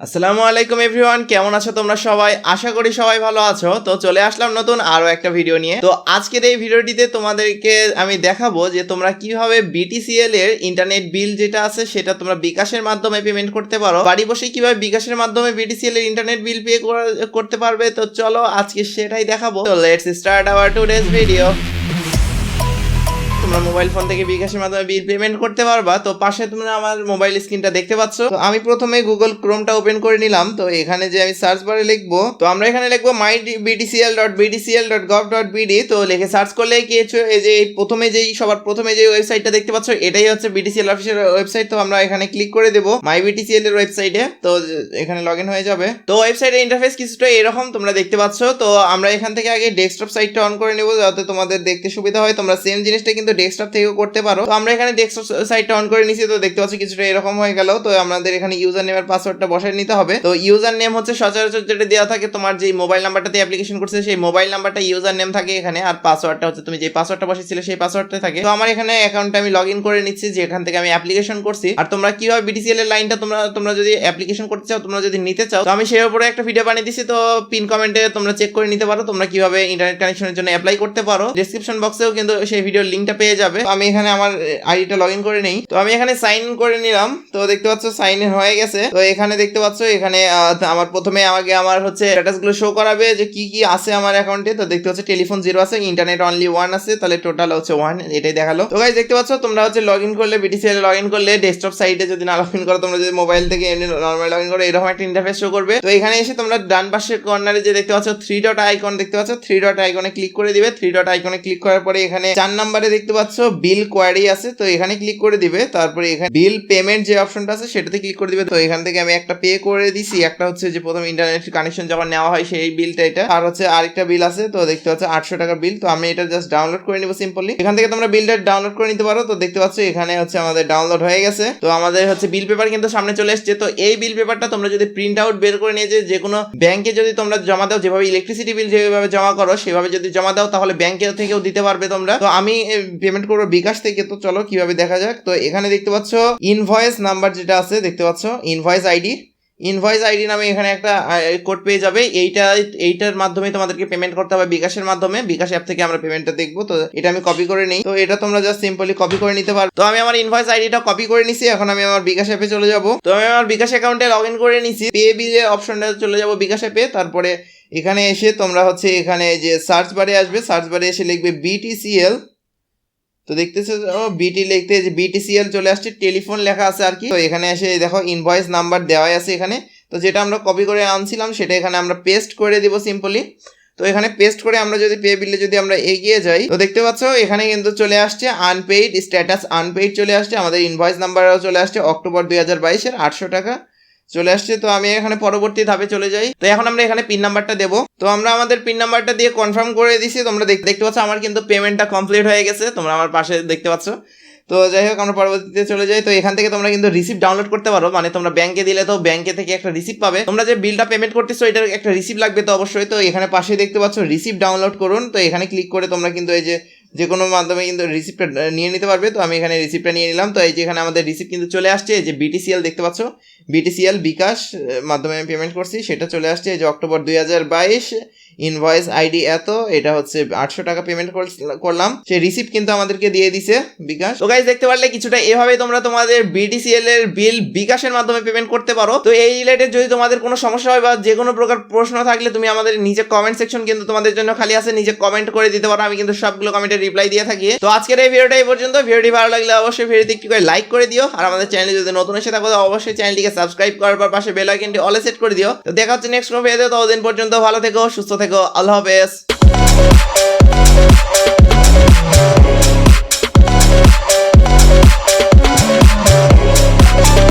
আসসালামু আলাইকুম এভরিওয়ান, কেমন আছো তোমরা সবাই? আশা করি সবাই ভালো আছো। তো চলে আসলাম নতুন আরো একটা ভিডিও নিয়ে। তো আজকের এই ভিডিওটিতে তোমাদেরকে আমি দেখাবো যে তোমরা কিভাবে BTCL এর ইন্টারনেট বিল যেটা আছে সেটা তোমরা বিকাশের মাধ্যমে পেমেন্ট করতে পারো। বাড়ি বসে কিভাবে বিকাশের মাধ্যমে BTCL এর ইন্টারনেট বিল পে করতে পারবে। তো চলো আজকে সেটাই দেখাবো। তো let's start our today's video. তোমরা মোবাইল ফোন থেকে বিকাশের মাধ্যমে বিল পেমেন্ট করতে পারবা। তো পাশে তোমরা আমার মোবাইল স্ক্রিনটা দেখতে পাচ্ছ। তো আমি প্রথমে গুগল ক্রোমটা ওপেন করে নিলাম। তো এখানে যে আমি সার্চ বারে লিখবো, তো আমরা এখানে লিখবো mybtcl.btcl.gov.bd। তো লিখে সার্চ করলে কি এই যে প্রথমে যেই সবার প্রথমে যে ওয়েবসাইটটা দেখতে পাচ্ছ এটাই হচ্ছে BTCL অফিসিয়াল ওয়েবসাইট। তো আমরা এখানে ক্লিক করে দেবো mybtcl এর ওয়েবসাইটে। তো এখানে লগ ইন হয়ে যাবে। তো ওয়েবসাইটের ইন্টারফেস কিছুটা এরকম তোমরা দেখতে পাচ্ছ। তো আমরা এখান থেকে আগে ডেস্কটপ সাইটটা অন করে নেবো যাতে তোমাদের দেখতে সুবিধা হয়। তোমরা সেম জিনিসটা কিন্তু ডেস্কটপ থেকেও করতে পারো। তো আমরা এখানে ডেস্কটপ সাইটটা অন করে নিয়েছি। তো দেখতে পাচ্ছি কিছুটা এরকম হয়ে গেল। তো আমাদের এখানে ইউজার নেম আর পাসওয়ার্ডটা বসায় নিতে হবে। তো ইউজার নেম হচ্ছে সচরাচর যেটা দেওয়া থাকে, তোমার যে মোবাইল নাম্বারটাতে অ্যাপ্লিকেশন করছে সেই মোবাইল নাম্বারটা ইউজার নেম থাকে এখানে, আর পাসওয়ার্ডটা হচ্ছে তুমি যে পাসওয়ার্ডটা বসেছিলে সেই পাসওয়ার্ডটা থাকে। তো আমার এখানে অ্যাকাউন্টটা আমি লগ ইন করে নিচ্ছি যে এখান থেকে আমি অ্যাপ্লিকেশন করছি। আর তোমরা কিভাবে BTCL এর লাইনটা তোমরা যদি অ্যাপ্লিকেশন করতে চাও, তোমরা যদি নিতে চাও, তো আমি সেই উপরে একটা ভিডিও বানিয়ে দিছি। তো পিন কমেন্টে তোমরা চেক করে নিতে পারো তোমরা কিভাবে ইন্টারনেট কানেকশনের জন্য অ্যাপ্লাই করতে পারো। ডেসক্রিপশন বক্সেও কিন্তু সেই ভিডিওর লিঙ্কটা পেয়ে যাবে। আমি এখানে আমার আইডিটা লগ ইন করে নেই। তো আমি এখানে সাইন ইন করে নিলাম। তো দেখতে পাচ্ছ সাইন ইন হয়ে গেছে। তো এখানে দেখতে পাচ্ছ এখানে আমার প্রথমে আমাকে আমার হচ্ছে স্ট্যাটাস গুলো শো করাবে যে কি কি আছে আমার অ্যাকাউন্টে। তো দেখতে পাচ্ছ টেলিফোন 0 আছে, ইন্টারনেট অনলি 1 আছে, তাহলে টোটাল হচ্ছে 1, এটাই দেখালো। তো গাইস দেখতে পাচ্ছ তোমরা হচ্ছে লগ ইন করলে BTCL লগ ইন করলে ডেস্কটপ সাইটে যদি না লগ ইন করো, তোমরা যদি মোবাইল থেকে এমনি নরমাল লগ ইন করো এরকম একটা ইন্টারফেস শো করবে। তো এখানে এসে তোমরা ডান পাশের কর্নারে যে দেখতে পাচ্ছ 3 ডট আইকন দেখতে পাচ্ছ, 3 ডট আইকনে ক্লিক করে দিবে। 3 ডট আইকনে ক্লিক করার পরে এখানে 4 নম্বরে দেখতে পাচ্ছ বিল কোয়ারি আছে। তো এখানে ক্লিক করে দিবে। তারপরে এখানে বিল পেমেন্ট যে অপশনটা আছে সেটাতে ক্লিক করে দিবে। তো এখান থেকে আমি একটা পে করে দিছি। একটা হচ্ছে যে প্রথম ইন্টারনেট কানেকশন যখন নেওয়া হয় সেই বিলটা এটা, আর হচ্ছে আরেকটা বিল আছে। তো দেখতে পাচ্ছ 800 টাকার বিল। তো আমি এটা জাস্ট ডাউনলোড করে নিব সিম্পলি। এখান থেকে তোমরা বিলটা ডাউনলোড করে নিতে পারো। তো দেখতে পাচ্ছ এখানে হচ্ছে আমাদের ডাউনলোড হয়ে গেছে। তো আমাদের হচ্ছে বিল পেপার কিন্তু সামনে চলে এসেছে। তো এই বিল পেপারটা তোমরা যদি প্রিন্ট আউট বের করে নিয়ে যে কোনো ব্যাংকে যদি তোমরা জমা দাও, যেভাবে ইলেকট্রিসিটি বিল যেভাবে জমা করো সেভাবে যদি জমা দাও তাহলে ব্যাংকে থেকেও দিতে পারবে তোমরা। তো আমি পেমেন্ট করবো বিকাশ থেকে। তো চলো কিভাবে দেখা যাক। তো এখানে দেখতে পাচ্ছ ইনভয়েস নাম্বার যেটা আছে দেখতে পাচ্ছ ইনভয়েস আইডি নামে এখানে একটা কোড পেয়ে যাবে। এইটার মাধ্যমে তোমাদেরকে পেমেন্ট করতে হবে বিকাশের মাধ্যমে। বিকাশ অ্যাপ থেকে আমরা পেমেন্টটা দেখবো। তো এটা আমি কপি করে নিই। তো এটা তোমরা জাস্ট সিম্পলি কপি করে নিতে পারো। তো আমি আমার ইনভয়েস আইডিটা কপি করে নিছি। এখন আমি আমার বিকাশ অ্যাপে চলে যাব। তো আমি আমার বিকাশ অ্যাকাউন্টে লগ ইন করে নিছি। পে বিলের অপশনটা চলে যাব বিকাশ অ্যাপে। তারপরে এখানে এসে তোমরা হচ্ছে এখানে যে সার্চ বারে আসবে, সার্চ বারে এসে লিখবে BTCL। তো দেখতেছো বিটি লিখতে যে BTCL চলে আসছে, টেলিফোন লেখা আছে আর কি। তো এখানে এসে দেখো ইনভয়েস নাম্বার দেওয়াই আছে এখানে। তো যেটা আমরা কপি করে আনছিলাম সেটা এখানে আমরা পেস্ট করে দিব সিম্পলি। তো এখানে পেস্ট করে আমরা যদি পে বিলে যদি আমরা এগিয়ে যাই, তো দেখতে পাচ্ছ এখানে কিন্তু চলে আসছে আনপেইড, স্ট্যাটাস আনপেইড চলে আসছে। আমাদের ইনভয়েস নাম্বারও চলে আসছে অক্টোবর 2022-এর 800 টাকা চলে আসছে। তো আমি এখানে পরবর্তী ধাপে চলে যাই। তো এখন আমরা এখানে পিন নাম্বারটা দেবো। তো আমরা আমাদের পিন নাম্বারটা দিয়ে কনফার্ম করে দিছি। তোমরা দেখতে পাচ্ছ আমার কিন্তু পেমেন্টটা কমপ্লিট হয়ে গেছে, তোমরা আমার পাশে দেখতে পাচ্ছ। তো যাই হোক আমরা পরবর্তীতে চলে যাই। তো এখান থেকে তোমরা কিন্তু রিসিপ্ট ডাউনলোড করতে পারো, মানে তোমরা ব্যাংকে দিলে তো ব্যাংকে থেকে একটা রিসিপ্ট পাবে। তোমরা যে বিলটা পেমেন্ট করতেছো এটার একটা রিসিপ্ট লাগবে তো অবশ্যই। তো এখানে পাশে দেখতে পাচ্ছ রিসিপ্ট ডাউনলোড করুন। তো এখানে ক্লিক করে তোমরা কিন্তু এই যে কোনো মাধ্যমে কিন্তু রিসিপ্টটা নিয়ে নিতে পারবে। তো আমি এখানে রিসিপ্টটা নিয়ে নিলাম। তো এই যে এখানে আমাদের রিসিপ্ট কিন্তু চলে আসছে, যে BTCL দেখতে পাচ্ছ, BTCL বিকাশ মাধ্যমে আমি পেমেন্ট করছি সেটা চলে আসছে। এই যে অক্টোবর 2022 ইনভয়েস আইডি এত, এটা হচ্ছে 800 টাকা পেমেন্ট করলাম। সেই রিসিপ্ট কিন্তু আমাদেরকে দিয়ে দিছে বিকাশ। তো গাইস দেখতে পারলে কিছুটা এভাবে তোমরা তোমাদের BTCL এর বিল বিকাশের মাধ্যমে পেমেন্ট করতে পারো। তো এই রিলেটেড যদি তোমাদের কোনো সমস্যা হয় বা যে কোনো প্রকার প্রশ্ন থাকলে তুমি আমাদের নিচে কমেন্ট সেকশন কিন্তু তোমাদের জন্য খালি আছে, নিজে কমেন্ট করে দিতে পারো। আমি কিন্তু সবগুলো কমেন্টে রিপ্লাই দিয়ে থাকি। তো আজকের এই ভিডিওটা এই পর্যন্ত। ভিডিওটি ভালো লাগলে অবশ্যই ভিডিওতে একটু করে লাইক করে দিও। আর আমাদের চ্যানেলে যদি নতুন এসে থাকো অবশ্যই চ্যানেলটিকে সাবস্ক্রাইব করার পর পাশে বেল আইকনটি অলে সেট করে দিও। তো দেখা হচ্ছে নেক্সট কোনো ভিডিওতে। ততদিন পর্যন্ত ভালো থেকো, সুস্থ থেকো, আল্লাহ হাফেজ।